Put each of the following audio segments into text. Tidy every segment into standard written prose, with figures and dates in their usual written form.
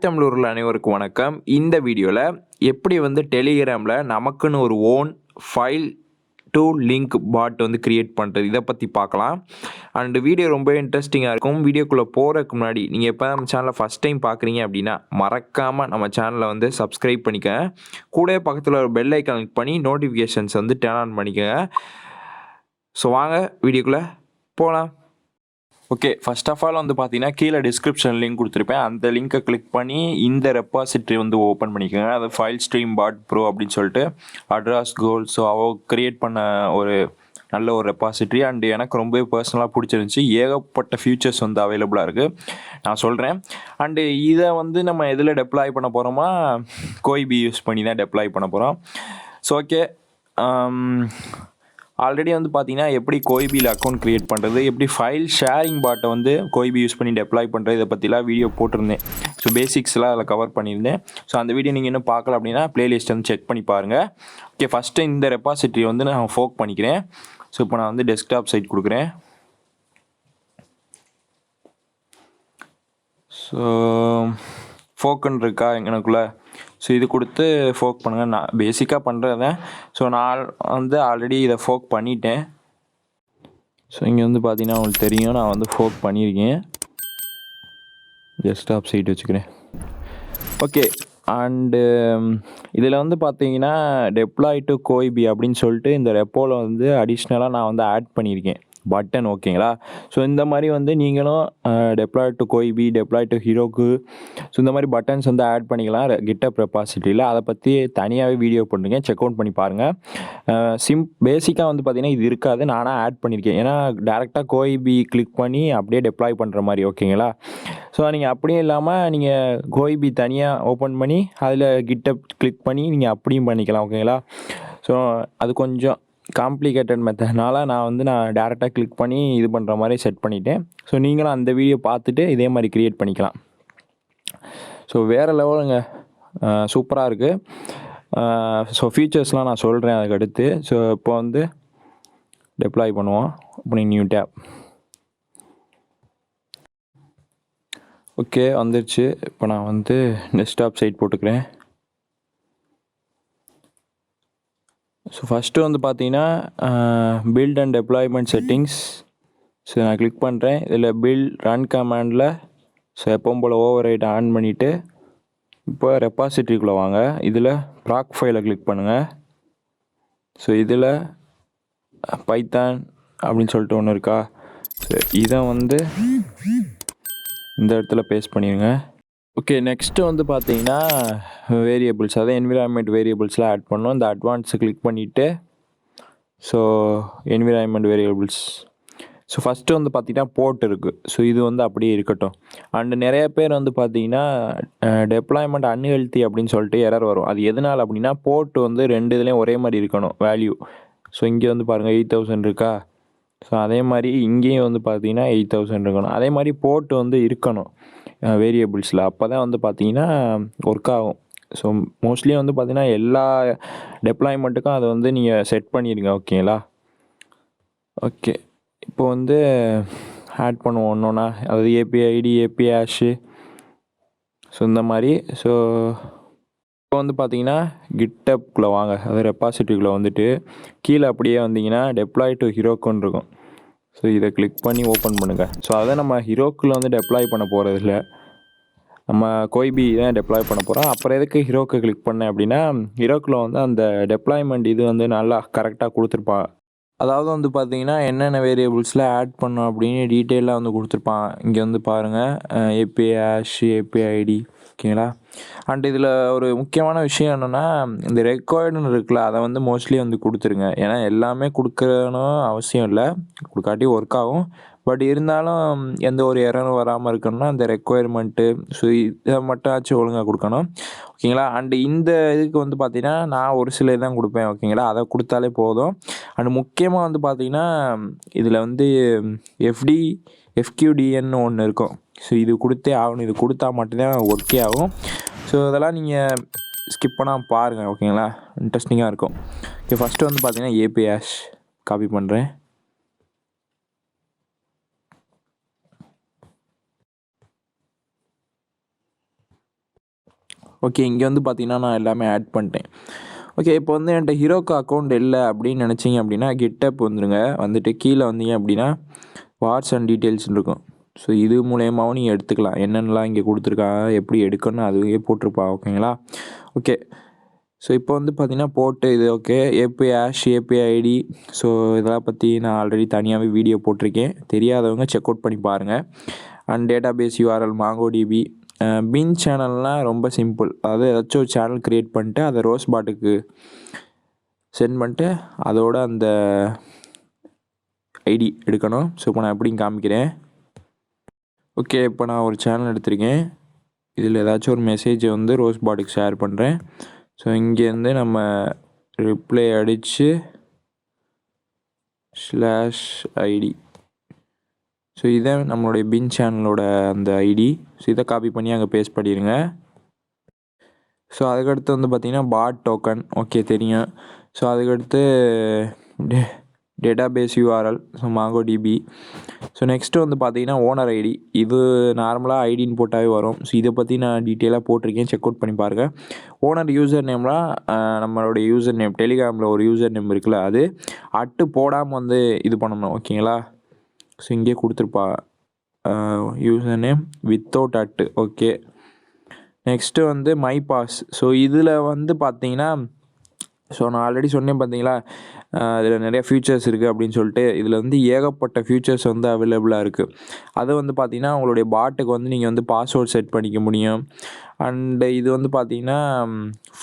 தமிழூரில் அனைவருக்கும் வணக்கம். இந்த வீடியோவில் எப்படி டெலிகிராமில் நமக்குன்னு ஒரு own file to link bot create பண்ணுறது இதை பற்றி பார்க்கலாம். அண்டு வீடியோ ரொம்ப இன்ட்ரெஸ்டிங்காக இருக்கும். வீடியோக்குள்ளே போகிறதுக்கு முன்னாடி நீங்கள் எப்போ நம்ம சேனலை ஃபஸ்ட் டைம் பார்க்குறீங்க அப்படின்னா மறக்காமல் நம்ம சேனலை சப்ஸ்கிரைப் பண்ணிக்கங்க. கூட பக்கத்தில் ஒரு பெல் ஐக்கான் கிளிக் பண்ணி நோட்டிஃபிகேஷன்ஸ் டர்ன் ஆன் பண்ணிக்கங்க. ஸோ வாங்க வீடியோக்குள்ளே போகலாம். ஓகே, ஃபர்ஸ்ட் ஆஃப் ஆல் பார்த்தீங்கன்னா கீழே டிஸ்கிரிப்ஷன் லிங்க் கொடுத்துருப்பேன். அந்த லிங்க்கை கிளிக் பண்ணி இந்த ரெப்பாசிட்டரி ஓப்பன் பண்ணிக்கோங்க. அது ஃபைல் ஸ்ட்ரீம் பாட் ப்ரோ அப்படின்னு சொல்லிட்டு அட்ராஸ் கோல். ஸோ கிரியேட் பண்ண ஒரு நல்ல ஒரு ரெப்பாசிட்டரி. அண்டு எனக்கு ரொம்பவே பர்சனலாக பிடிச்சிருந்துச்சி. ஏகப்பட்ட ஃபியூச்சர்ஸ் அவைலபிளாக இருக்குது, நான் சொல்கிறேன். அண்டு இதை நம்ம எதில் டெப்ளாய் பண்ண போகிறோமா, கோய்பி யூஸ் பண்ணி தான் டெப்ளாய் பண்ண போகிறோம். ஸோ ஓகே, ஆல்ரெடி பார்த்தீங்கன்னா எப்படி கோய்பியில் அக்கௌண்ட் க்ரியேட் பண்ணுறது, எப்படி ஃபைல் ஷேரிங் பாட்டை கோய்பி யூஸ் பண்ணி டெப்ளாய் பண்ணுறது, இதை பற்றிலாம் வீடியோ போட்டிருந்தேன். ஸோ பேசிக்ஸ்லாம் அதில் கவர் பண்ணியிருந்தேன். ஸோ அந்த வீடியோ நீங்கள் இன்னும் பார்க்கல அப்படின்னா ப்ளேலிஸ்ட் செக் பண்ணி பாருங்கள். ஓகே, ஃபஸ்ட்டு இந்த ரெப்பாசிட்டரி நான் ஃபோக் பண்ணிக்கிறேன். ஸோ இப்போ நான் டெஸ்க்டாப் சைட் கொடுக்குறேன். ஸோ ஃபோக்குன்னு இருக்கா எனக்குள்ளே. ஸோ இது கொடுத்து ஃபோக் பண்ணுங்கள். நான் பேசிக்காக பண்ணுறது. ஸோ நான் ஆல்ரெடி இதை ஃபோக் பண்ணிட்டேன். ஸோ இங்கே பார்த்தீங்கன்னா உங்களுக்கு தெரியும், நான் ஃபோக் பண்ணியிருக்கேன். டெஸ்க்டாப் சைட் வச்சுக்கிறேன். ஓகே, அண்டு இதில் பார்த்தீங்கன்னா டெப்ளாய் டு கோய்பி அப்படின்னு சொல்லிட்டு இந்த ரெப்போவில் அடிஷ்னலாக நான் ஆட் பண்ணியிருக்கேன் பட்டன். ஓகேங்களா. ஸோ இந்த மாதிரி நீங்களும் டெப்ளாய் டு கோய்பி, டெப்ளாய் டு ஹீரோக்கு, ஸோ இந்த மாதிரி பட்டன்ஸ் ஆட் பண்ணிக்கலாம் கிட்டப் ரெப்பாசிட்டியில். அதை பற்றி தனியாகவே வீடியோ பண்ணுறேன், செக் அவுட் பண்ணி பாருங்கள். பேசிக்காக பார்த்தீங்கன்னா இது இருக்காது, நானாக ஆட் பண்ணியிருக்கேன். ஏன்னா டேரெக்டாக கோய்பி கிளிக் பண்ணி அப்படியே டெப்ளாய் பண்ணுற மாதிரி. ஓகேங்களா. ஸோ நீங்கள் அப்படியே இல்லாமல் நீங்கள் கோய்பி தனியாக ஓப்பன் பண்ணி அதில் கிட்டப் கிளிக் பண்ணி நீங்கள் அப்படியும் பண்ணிக்கலாம். ஓகேங்களா. ஸோ அது கொஞ்சம் காம்ப்ளிகேட்டட் மெத்தட்னால நான் டேரெக்டாக கிளிக் பண்ணி இது பண்ணுற மாதிரி செட் பண்ணிட்டேன். ஸோ நீங்களும் அந்த வீடியோ பார்த்துட்டு இதே மாதிரி க்ரியேட் பண்ணிக்கலாம். ஸோ வேறு லெவலுங்க, சூப்பராக இருக்குது. ஸோ ஃபீச்சர்ஸ்லாம் நான் சொல்கிறேன் அதுக்கடுத்து. ஸோ இப்போ டெப்ளாய் பண்ணுவோம். அப்படி நியூ டேப். ஓகே, வந்துருச்சு. இப்போ நான் டெஸ்க்டாப் சைட் போட்டுக்கிறேன். ஸோ ஃபஸ்ட்டு பார்த்தீங்கன்னா build and deployment settings. So நான் கிளிக் பண்ணுறேன். இதில் பில்ட் ரன் கமாண்டில் ஸோ எப்பவும் போல் ஓவர் ரைட் ஆன் பண்ணிவிட்டு இப்போ ரெப்பாசிட்டரிக்குள்ளே வாங்க. இதில் ப்ராக் ஃபைலை கிளிக் பண்ணுங்கள். ஸோ இதில் பைத்தான் அப்படின்னு சொல்லிட்டு ஒன்று இருக்கா. ஸோ இதை இந்த இடத்துல பேஸ்ட் பண்ணிடுங்க. ஓகே, நெக்ஸ்ட்டு பார்த்தீங்கன்னா வேரியபிள்ஸ், அதாவது என்விரான்மெண்ட் வேரியபிள்ஸ்லாம் ஆட் பண்ணோம். இந்த அட்வான்ஸை கிளிக் பண்ணிவிட்டு so environment variables. So first பார்த்தீங்கன்னா போர்ட் இருக்குது. ஸோ இது அப்படியே இருக்கட்டும். அண்டு நிறைய பேர் பார்த்தீங்கன்னா டெப்ளாய்மெண்ட் அன்ஹெல்த்தி அப்படின்னு சொல்லிட்டு எரர் வரும். அது எதனால் அப்படின்னா போர்ட் ரெண்டு இதுலேயும் ஒரே மாதிரி இருக்கணும் வேல்யூ. ஸோ இங்கே பாருங்கள் 8000 இருக்கா. ஸோ அதே மாதிரி இங்கேயும் பார்த்தீங்கன்னா 8000 இருக்கணும். அதே மாதிரி போர்ட் இருக்கணும் வேரியபிள்ஸில். அப்போ தான் பார்த்தீங்கன்னா ஒர்க் ஆகும். ஸோ மோஸ்ட்லி பார்த்தீங்கன்னா எல்லா டெப்ளாய்மெண்ட்டுக்கும் அதை நீங்கள் செட் பண்ணிடுங்க. ஓகேங்களா. ஓகே, இப்போ ஆட் பண்ணுவோம் ஒன்று ஒன்றா. அதாவது API ID, API hash, so இந்த மாதிரி. ஸோ இப்போ பார்த்தீங்கன்னா கிட்டப்குள்ளே வாங்க. அது ரெப்பாசிட்டிக்குள்ளே கீழே அப்படியே வந்தீங்கன்னா டெப்ளாய் டு ஹீரோக்குன்னு இருக்கும். ஸோ இதை கிளிக் பண்ணி ஓப்பன் பண்ணுங்கள். ஸோ அதை நம்ம ஹீரோக்குள்ளே டெப்ளாய் பண்ண போகிறதில்ல, நம்ம கோய்பி தான் டெப்ளாய் பண்ண போகிறோம். அப்புறம் எதுக்கு ஹீரோக்கு கிளிக் பண்ணேன் அப்படின்னா ஹீரோக்குள்ளே அந்த டெப்ளாய்மெண்ட் இது நல்லா கரெக்டாக கொடுத்துருப்பான். அதாவது பார்த்தீங்கன்னா என்னென்ன வேரியபிள்ஸில் ஆட் பண்ணோம் அப்படின்னு டீட்டெயிலாக கொடுத்துருப்பான். இங்கே பாருங்கள், ஏபிஐ ஹேஷ், ஏபிஐ ஐடி. ஓகேங்களா. அண்ட் இதில் ஒரு முக்கியமான விஷயம் என்னென்னா இந்த ரெக்கார்டுன்னு இருக்குல்ல, அதை மோஸ்ட்லி கொடுத்துருங்க. ஏன்னா எல்லாமே கொடுக்கணும் அவசியம் இல்லை, கொடுக்காட்டி ஒர்க் ஆகும். பட் இருந்தாலும் எந்த ஒரு எரரும் வராமல் இருக்கணும்னா அந்த ரெக்குயர்மெண்ட்டு ஸோ இதை மட்டும் ஆச்சும் ஒழுங்காக கொடுக்கணும். ஓகேங்களா. அண்டு இந்த இதுக்கு பார்த்தீங்கன்னா நான் ஒரு சில தான் கொடுப்பேன். ஓகேங்களா, அதை கொடுத்தாலே போதும். அண்டு முக்கியமாக பார்த்தீங்கன்னா இதில் எஃப்கியூடிஎன்னு ஒன்று இருக்கும். ஸோ இது கொடுத்தே ஆகணும். இது கொடுத்தா மட்டும்தான் ஒர்க்கே ஆகும். ஸோ இதெல்லாம் நீங்கள் ஸ்கிப் பண்ணால் பாருங்கள். ஓகேங்களா, இன்ட்ரெஸ்டிங்காக இருக்கும். ஓகே, ஃபஸ்ட்டு பார்த்தீங்கன்னா ஏபிஐ ஹேஷ் காப்பி பண்ணுறேன். ஓகே, இங்கே வந்து பார்த்தீங்கன்னா நான் எல்லாமே ஆட் பண்ணிட்டேன். ஓகே, இப்போ வந்து என்கிட்ட ஹீரோக்கு அக்கௌண்ட் இல்லை அப்படின்னு நினச்சிங்க அப்படின்னா GitHub வந்துடுங்க. வந்துட்டு கீழே வந்தீங்க அப்படின்னா வாட்ஸ் அண்ட் டீட்டெயில்ஸ்னு இருக்கும். ஸோ இது மூலயமாவும் நீங்கள் எடுத்துக்கலாம். என்னென்னலாம் இங்கே கொடுத்துருக்காங்க, எப்படி எடுக்கணும்னு அதுவே போட்டிருப்பா. ஓகேங்களா? ஓகே, ஸோ இப்போ வந்து பார்த்தீங்கன்னா போட்டு இது okay. API hash, API ID, so இதெல்லாம் பற்றி நான் ஆல்ரெடி தனியாகவே வீடியோ போட்டிருக்கேன். தெரியாதவங்க செக் அவுட் பண்ணி பாருங்கள். And database URL MongoDB. பின் சேனல்னால் ரொம்ப சிம்பிள். அதாவது ஏதாச்சும் ஒரு சேனல் க்ரியேட் பண்ணிட்டு அதை ரோஸ் பாட்டுக்கு சென்ட் பண்ணிட்டு அதோட அந்த ஐடி எடுக்கணும். ஸோ இப்போ நான் எப்படின்னு காமிக்கிறேன். ஓகே, இப்போ நான் ஒரு சேனல் எடுத்திருக்கேன். இதில் ஏதாச்சும் ஒரு மெசேஜை வந்து ரோஸ் பாட்டுக்கு ஷேர் பண்ணுறேன். ஸோ இங்கேருந்து நம்ம ரிப்ளை அடித்து /ஐடி. ஸோ இதை நம்மளுடைய பின் சேனலோட அந்த ஐடி. ஸோ இதை காப்பி பண்ணி அங்கே பேஸ்ட் பண்ணிடுங்க. ஸோ அதுக்கடுத்து வந்து பார்த்திங்கன்னா பாட் டோக்கன். ஓகே, தெரியும். ஸோ அதுக்கடுத்து database URL, so MongoDB. So next வந்து பார்த்தீங்கன்னா ஓனர் ஐடி. இது நார்மலாக ஐடின்னு போட்டாவே வரும். ஸோ இதை பற்றி நான் டீட்டெயிலாக போட்டிருக்கேன், செக் அவுட் பண்ணி பாருங்கள். ஓனர் யூசர் நேம்லாம் நம்மளுடைய யூசர் நேம், டெலிகிராமில் ஒரு யூசர் நேம் இருக்குல்ல, அது அட்டு போடாமல் வந்து இது பண்ணணும். ஓகேங்களா? ஸோ இங்கே கொடுத்துருப்பா user name without at. Okay, next வந்து மை பாஸ். ஸோ இதில் வந்து பார்த்தீங்கன்னா, ஸோ நான் ஆல்ரெடி சொன்னேன் பார்த்தீங்களா, இதில் நிறைய ஃபியூச்சர்ஸ் இருக்குது அப்படின்னு சொல்லிட்டு. இதில் வந்து ஏகப்பட்ட ஃபியூச்சர்ஸ் வந்து அவைலபிளாக இருக்குது. அது வந்து பார்த்திங்கன்னா உங்களுடைய பாட்டுக்கு வந்து நீங்கள் வந்து பாஸ்வேர்ட் செட் பண்ணிக்க முடியும். அண்டு இது வந்து பார்த்திங்கன்னா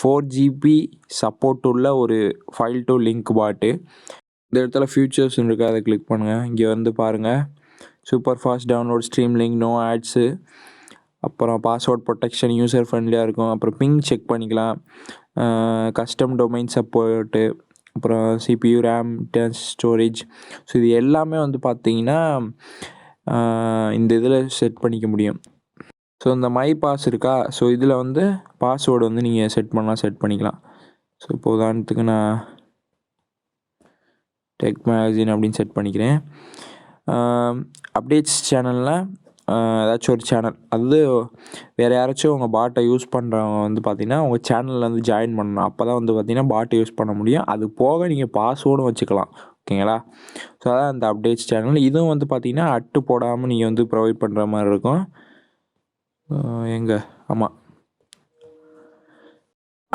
4GB சப்போர்ட் உள்ள ஒரு ஃபைல் டு லிங்க் பாட்டு. இந்த இடத்துல ஃபியூச்சர்ஸ் இருக்குது, அதை கிளிக் பண்ணுங்கள். இங்கே வந்து பாருங்கள், super fast download, stream link, no ads, அப்புறம் பாஸ்வேர்ட் ப்ரொடெக்ஷன், யூசர் ஃப்ரெண்ட்லியாக இருக்கும். அப்புறம் பிங் செக் பண்ணிக்கலாம், கஸ்டம் டொமைன் சப்போர்ட்டு, அப்புறம் CPU, RAM, ஸ்டோரேஜ். ஸோ இது எல்லாமே வந்து பார்த்தீங்கன்னா இந்த இதில் செட் பண்ணிக்க முடியும். ஸோ இந்த மை பாஸ் இருக்கா, ஸோ இதில் வந்து பாஸ்வேர்டு வந்து நீங்கள் செட் பண்ணிக்கலாம். ஸோ இப்போ உதாரணத்துக்கு நான் TechMagazine அப்படின்னு செட் பண்ணிக்கிறேன். அப்டேட்ஸ் சேனலில் ஏதாச்சும் ஒரு சேனல், அது வேறு யாராச்சும் உங்கள் பாட்டை யூஸ் பண்ணுறவங்க வந்து பார்த்திங்கன்னா உங்கள் சேனலில் வந்து ஜாயின் பண்ணணும். அப்போ தான் வந்து பார்த்திங்கன்னா பாட்டை யூஸ் பண்ண முடியும். அது போக நீங்கள் பாஸ்வேர்டும் வச்சுக்கலாம். ஓகேங்களா? ஸோ அதான் அந்த அப்டேட்ஸ் சேனல். இதுவும் வந்து பார்த்திங்கன்னா அட்டு போடாமல் நீங்கள் வந்து ப்ரொவைட் பண்ணுற மாதிரி இருக்கும். ஆமாம்.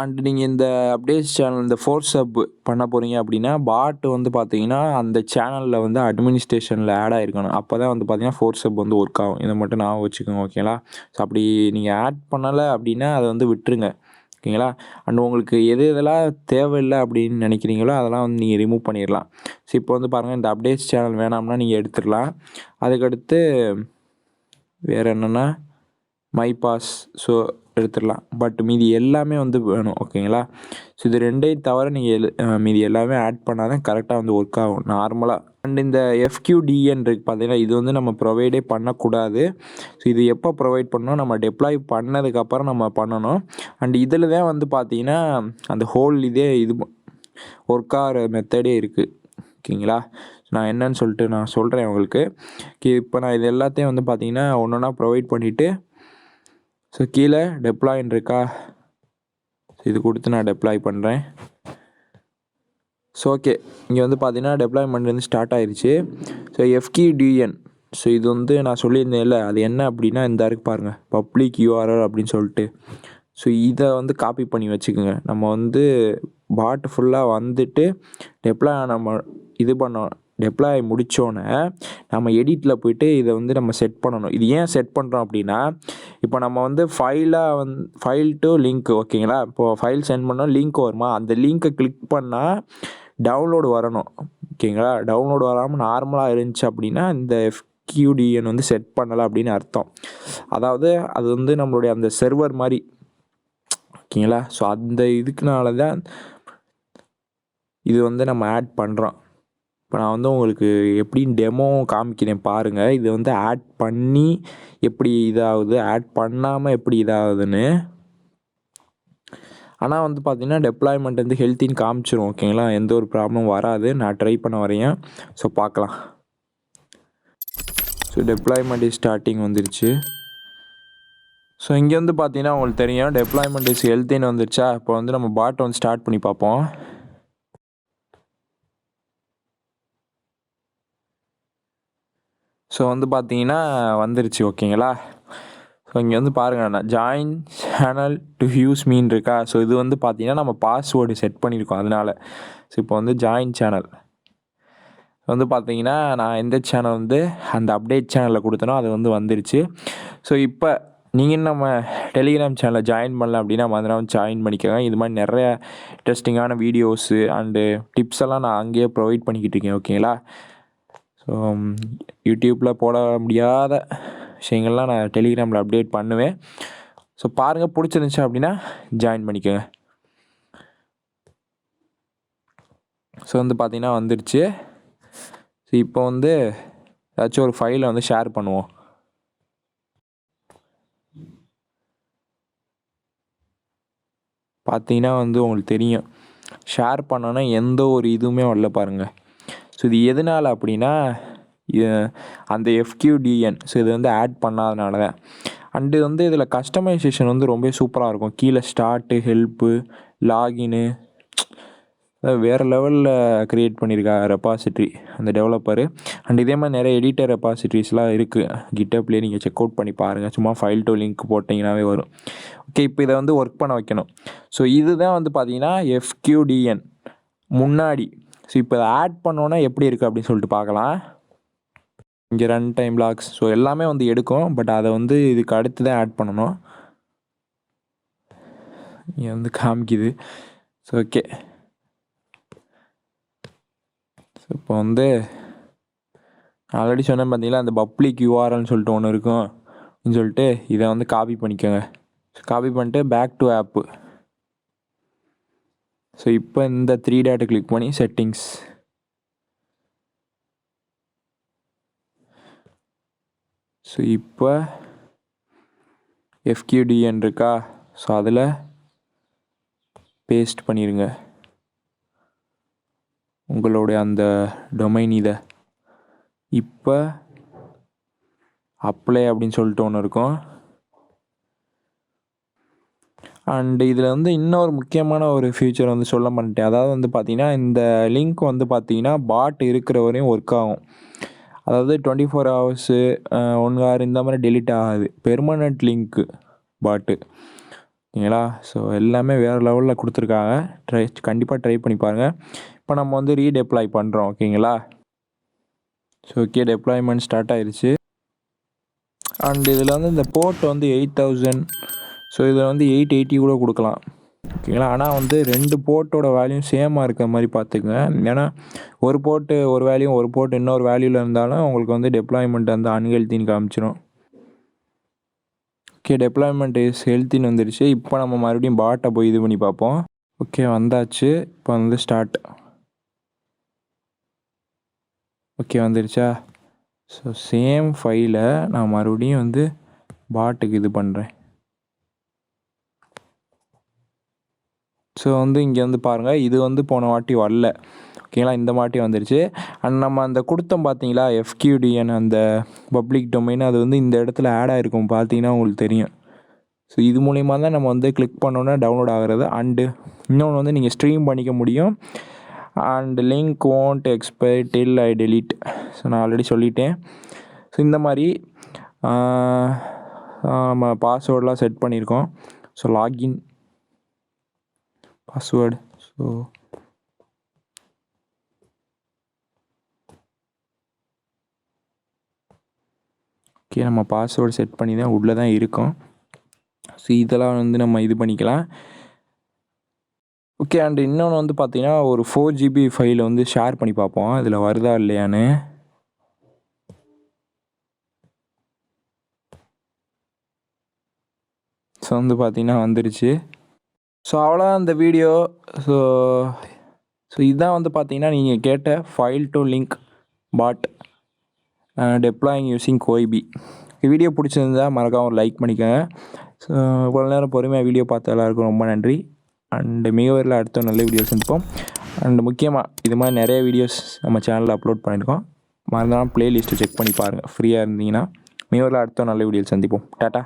அண்ட் நீங்கள் இந்த அப்டேட்ஸ் சேனல் இந்த ஃபோர்ஸ் சப் பண்ண போகிறீங்க அப்படின்னா பாட்டு வந்து பார்த்தீங்கன்னா அந்த சேனலில் வந்து அட்மினிஸ்ட்ரேஷனில் ஆட் ஆகிருக்கணும். அப்போ தான் வந்து பார்த்தீங்கன்னா ஃபோர்ஸ் சப் வந்து ஒர்க் ஆகும். இதை மட்டும் நான் வச்சுக்கோங்க. ஓகேங்களா? ஸோ அப்படி நீங்கள் ஆட் பண்ணலை அப்படின்னா அதை வந்து விட்டுருங்க. ஓகேங்களா? அண்ட் உங்களுக்கு எதெல்லாம் தேவையில்லை அப்படின்னு நினைக்கிறீங்களோ அதெல்லாம் வந்து நீங்கள் ரிமூவ் பண்ணிடலாம். ஸோ இப்போ வந்து பாருங்கள், இந்த அப்டேட்ஸ் சேனல் வேணாம்னா நீங்கள் எடுத்துடலாம். அதுக்கடுத்து வேறு என்னென்னா மை பாஸ், ஸோ எடுத்துடலாம். பட் மீதி எல்லாமே வந்து வேணும். ஓகேங்களா? ஸோ இது ரெண்டையும் தவிர நீங்கள் மீதி எல்லாமே ஆட் பண்ணால் தான் கரெக்டாக வந்து ஒர்க் ஆகும் நார்மலாக. அண்ட் இந்த FQDN இருக்குது பார்த்தீங்கன்னா, இது வந்து நம்ம ப்ரொவைடே பண்ணக்கூடாது. ஸோ இது எப்போ ப்ரொவைட் பண்ணணும், நம்ம டெப்ளாய் பண்ணதுக்கப்புறம் நம்ம பண்ணணும். அண்ட் இதில் தான் வந்து பார்த்தீங்கன்னா அந்த ஹோல் இதே இது ஒர்க் ஆகிற மெத்தடே இருக்குது. ஓகேங்களா? நான் என்னன்னு சொல்லிட்டு நான் சொல்கிறேன் உங்களுக்கு. இப்போ நான் இது எல்லாத்தையும் வந்து பார்த்தீங்கன்னா ஒன்று ஒன்றா ப்ரொவைட் பண்ணிவிட்டு, ஸோ கீழே டெப்ளாயின் இருக்கா, இது கொடுத்து நான் டெப்ளாய் பண்ணுறேன். ஸோ ஓகே, இங்கே வந்து பார்த்தீங்கன்னா டெப்ளாய்மெண்ட் வந்து ஸ்டார்ட் ஆயிடுச்சு. ஸோ FQDN, ஸோ இது வந்து நான் சொல்லியிருந்தேன்ல, அது என்ன அப்படின்னா இந்த இருக்கு பாருங்கள், பப்ளிக் URL அப்படின்னு சொல்லிட்டு. ஸோ இதை வந்து காப்பி பண்ணி வச்சுக்கோங்க. நம்ம வந்து பாட்டு ஃபுல்லாக வந்துட்டு டெப்ளாய் நம்ம இது பண்ணோம். டெப்ளாய் முடித்தோன்னே நம்ம எடிட்டில் போய்ட்டு இதை வந்து நம்ம செட் பண்ணணும். இது ஏன் செட் பண்ணுறோம் அப்படின்னா, இப்போ நம்ம வந்து ஃபைல் டு லிங்க். ஓகேங்களா? இப்போது ஃபைல் சென்ட் பண்ணோம், லிங்க் வருமா, அந்த லிங்க்கை கிளிக் பண்ணால் டவுன்லோடு வரணும். ஓகேங்களா? டவுன்லோடு வராமல் நார்மலாக இருந்துச்சு அப்படின்னா இந்த FQDN வந்து செட் பண்ணலை அப்படின்னு அர்த்தம். அதாவது அது வந்து நம்மளுடைய அந்த சர்வர் மாதிரி. ஓகேங்களா? ஸோ அந்த இதுக்குனால தான் இது வந்து நம்ம ஆட் பண்ணுறோம். இப்போ நான் வந்து உங்களுக்கு எப்படின்னு டெமோ காமிக்கிறேன் பாருங்கள். இது வந்து ஆட் பண்ணி எப்படி இதாகுது, ஆட் பண்ணாமல் எப்படி இதாகுதுன்னு. ஆனால் வந்து பார்த்திங்கன்னா டெப்ளாய்மெண்ட் வந்து ஹெல்த்தின்னு காமிச்சிரும். ஓகேங்களா? எந்த ஒரு ப்ராப்ளம் வராது. நான் ட்ரை பண்ண வரேன். ஸோ பார்க்கலாம். ஸோ டெப்ளாய்மெண்ட் ஸ்டார்டிங் வந்துருச்சு. ஸோ இங்கே வந்து பார்த்தீங்கன்னா உங்களுக்கு தெரியும் டெப்ளாய்மெண்ட் இஸ் ஹெல்த்தின்னு வந்துருச்சா. இப்போ வந்து நம்ம பாட்டை வந்து ஸ்டார்ட் பண்ணி பார்ப்போம். ஸோ வந்து பார்த்தீங்கன்னா வந்துருச்சு ஓகேங்களா. ஸோ இங்கே வந்து பாருங்கள், நான் ஜாயின் சேனல் டு யூஸ் மீன் இருக்கா. ஸோ இது வந்து பார்த்தீங்கன்னா நம்ம பாஸ்வேர்டு செட் பண்ணியிருக்கோம் அதனால். ஸோ இப்போ வந்து ஜாயின் சேனல் வந்து பார்த்தீங்கன்னா நான் எந்த சேனல் வந்து அந்த அப்டேட் சேனலில் கொடுத்தனோ அது வந்து வந்துருச்சு. ஸோ இப்போ நீங்கள் நம்ம டெலிகிராம் சேனலில் ஜாயின் பண்ணல அப்படின்னா மறந்துடாம ஜாயின் பண்ணிக்கோங்க. இது மாதிரி நிறைய இன்ட்ரெஸ்டிங்கான வீடியோஸு அண்டு டிப்ஸ் எல்லாம் நான் அங்கேயே ப்ரொவைட் பண்ணிக்கிட்டு இருக்கேன் ஓகேங்களா. ஸோ யூடியூப்பில் போட முடியாத விஷயங்கள்லாம் நான் டெலிகிராமில் அப்டேட் பண்ணுவேன். ஸோ பாருங்கள், பிடிச்சிருந்துச்சு அப்படின்னா ஜாயின் பண்ணிக்கோங்க. ஸோ வந்து பார்த்தீங்கன்னா வந்துருச்சு. ஸோ இப்போ வந்து ஏதாச்சும் ஒரு ஃபைலை வந்து ஷேர் பண்ணுவோம். பார்த்தீங்கன்னா வந்து உங்களுக்கு தெரியும் ஷேர் பண்ணோன்னா எந்த ஒரு இதுவுமே வரல பாருங்கள். ஸோ இது எதனால் அப்படின்னா அந்த FQDN ஸோ இது வந்து ஆட் பண்ணாதனால தான். அண்டு வந்து இதில் கஸ்டமைசேஷன் வந்து ரொம்ப சூப்பராக இருக்கும். கீழே ஸ்டார்ட்டு, ஹெல்ப்பு, லாகின்னு வேறு லெவலில் க்ரியேட் பண்ணியிருக்கா ரெபாசிட்ரி அந்த டெவலப்பரு. அண்ட் இதே மாதிரி நிறைய எடிட்டர் ரெபாசிட்ரிஸ்லாம் இருக்குது GitHubலேயே, நீங்கள் செக் அவுட் பண்ணி பாருங்கள். சும்மா ஃபைல் டு லிங்க் போட்டிங்கனாவே வரும். ஓகே, இப்போ இதை வந்து ஒர்க் பண்ண வைக்கணும். ஸோ இதுதான் வந்து பார்த்தீங்கன்னா FQDN முன்னாடி. ஸோ இப்போ இதை ஆட் பண்ணோன்னா எப்படி இருக்குது அப்படின்னு சொல்லிட்டு பார்க்கலாம். இங்கே ரன் டைம் லாக்ஸ் ஸோ எல்லாமே வந்து எடுக்கும். பட் அதை வந்து இதுக்கு அடுத்து தான் ஆட் பண்ணணும். இங்கே வந்து காமிக்குது. ஸோ ஓகே, ஸோ இப்போ வந்து ஆல்ரெடி சொன்னேன் பார்த்தீங்களா அந்த பப்ளிக் URLன்னு சொல்லிட்டு ஒன்று இருக்கும் அப்படின்னு சொல்லிட்டு இதை வந்து காப்பி பண்ணிக்கோங்க. காப்பி பண்ணிட்டு பேக் டு ஆப்பு. ஸோ இப்போ இந்த 3 டாட்டை கிளிக் பண்ணி செட்டிங்ஸ். ஸோ இப்போ FQDN இருக்கா. ஸோ அதில் பேஸ்ட் பண்ணிடுங்க உங்களுடைய அந்த டொமைன் இதை. இப்போ அப்ளை அப்படின்னு சொல்லிட்டு ஒன்று இருக்கும். அண்டு இதில் வந்து இன்னொரு முக்கியமான ஒரு ஃபியூச்சர் வந்து சொல்ல மாட்டேன். அதாவது வந்து பார்த்திங்கன்னா இந்த லிங்க் வந்து பார்த்திங்கன்னா பாட் இருக்கிற வரையும் ஒர்க் ஆகும். அதாவது 24 hours 1 hour இந்த மாதிரி டெலிட் ஆகாது. பெர்மனண்ட் லிங்க்கு பாட்டு ஓகேங்களா. ஸோ எல்லாமே வேறு லெவலில் கொடுத்துருக்காங்க. கண்டிப்பாக ட்ரை பண்ணி பாருங்கள். இப்போ நம்ம வந்து ரீடெப்ளாய் பண்ணுறோம் ஓகேங்களா. ஸோ ஓகே, டெப்ளாய்மெண்ட் ஸ்டார்ட் ஆயிடுச்சு. அண்ட் இதில் வந்து இந்த போர்ட் வந்து 8000. ஸோ இதில் வந்து 880 கூட கொடுக்கலாம் ஓகேங்களா. ஆனால் வந்து 2 போர்ட்டோட வேல்யூ சேமாக இருக்கிற மாதிரி பார்த்துக்குங்க. ஏன்னா ஒரு போர்ட்டு ஒரு வேல்யூ, ஒரு போர்ட் இன்னொரு வேல்யூவில் இருந்தாலும் உங்களுக்கு வந்து டெப்ளாய்மெண்ட் வந்து அன்ஹெல்த்தின்னு காமிச்சிடும். ஓகே, டெப்ளாய்மெண்ட் இஸ் ஹெல்த்தின்னு வந்துடுச்சு. இப்போ நம்ம மறுபடியும் பாட்டை போய் இது பண்ணி பார்ப்போம். ஓகே, வந்தாச்சு. இப்போ வந்து ஸ்டார்ட். ஓகே, வந்துடுச்சா. ஸோ சேம் ஃபைலை நான் மறுபடியும் வந்து பாட்டுக்கு இது பண்ணுறேன். ஸோ வந்து இங்கே வந்து பாருங்கள், இது வந்து போன வாட்டி வரல ஓகேங்களா. இந்த வாட்டி வந்துருச்சு. அண்ட் நம்ம அந்த கொடுத்தோம் பார்த்தீங்களா FQDN அந்த பப்ளிக் டொமைன், அது வந்து இந்த இடத்துல ஆட் ஆகிருக்கும் பார்த்தீங்கன்னா உங்களுக்கு தெரியும். ஸோ இது மூலிமா தான் நம்ம வந்து கிளிக் பண்ணோன்னா டவுன்லோட் ஆகிறது. அண்டு இன்னொன்று வந்து நீங்கள் ஸ்ட்ரீம் பண்ணிக்க முடியும். And link won't expire till I delete. So நான் ஆல்ரெடி சொல்லிட்டேன். ஸோ இந்த மாதிரி நம்ம பாஸ்வேர்டெலாம் செட் பண்ணியிருக்கோம். So login password. So okay, நம்ம பாஸ்வேர்டு செட் பண்ணி தான் உள்ளே தான் இருக்கோம். ஸோ இதெல்லாம் வந்து நம்ம இது பண்ணிக்கலாம். ஓகே, அண்ட் இன்னொன்று வந்து பார்த்தீங்கன்னா ஒரு 4 GB ஃபைலை வந்து ஷேர் பண்ணி பார்ப்போம் இதில் வருதா இல்லையான்னு. ஸோ வந்து பார்த்தீங்கன்னா வந்துருச்சு. ஸோ அவ்வளோதான் இந்த வீடியோ. ஸோ இதுதான் வந்து பார்த்தீங்கன்னா நீங்கள் கேட்ட file to link bot deploying using Koyeb. Video பிடிச்சிருந்தா மறக்காம ஒரு லைக் பண்ணிக்கோங்க. ஸோ இவ்வளோ நேரம் பொறுமையாக வீடியோ பார்த்த எல்லாருக்கும் ரொம்ப நன்றி. அண்டு மிக விரைவில் அடுத்த நல்ல வீடியோஸ் சந்திப்போம். அண்டு முக்கியமாக இது மாதிரி நிறைய வீடியோஸ் நம்ம சேனலில் அப்லோட் பண்ணியிருக்கோம். மறந்தாலும் ப்ளேலிஸ்ட்டை செக் பண்ணி பாருங்கள் ஃப்ரீயாக இருந்தீங்கன்னா. மிக விரைவில் அடுத்த நல்ல வீடியோஸ் சந்திப்போம். டாட்டா.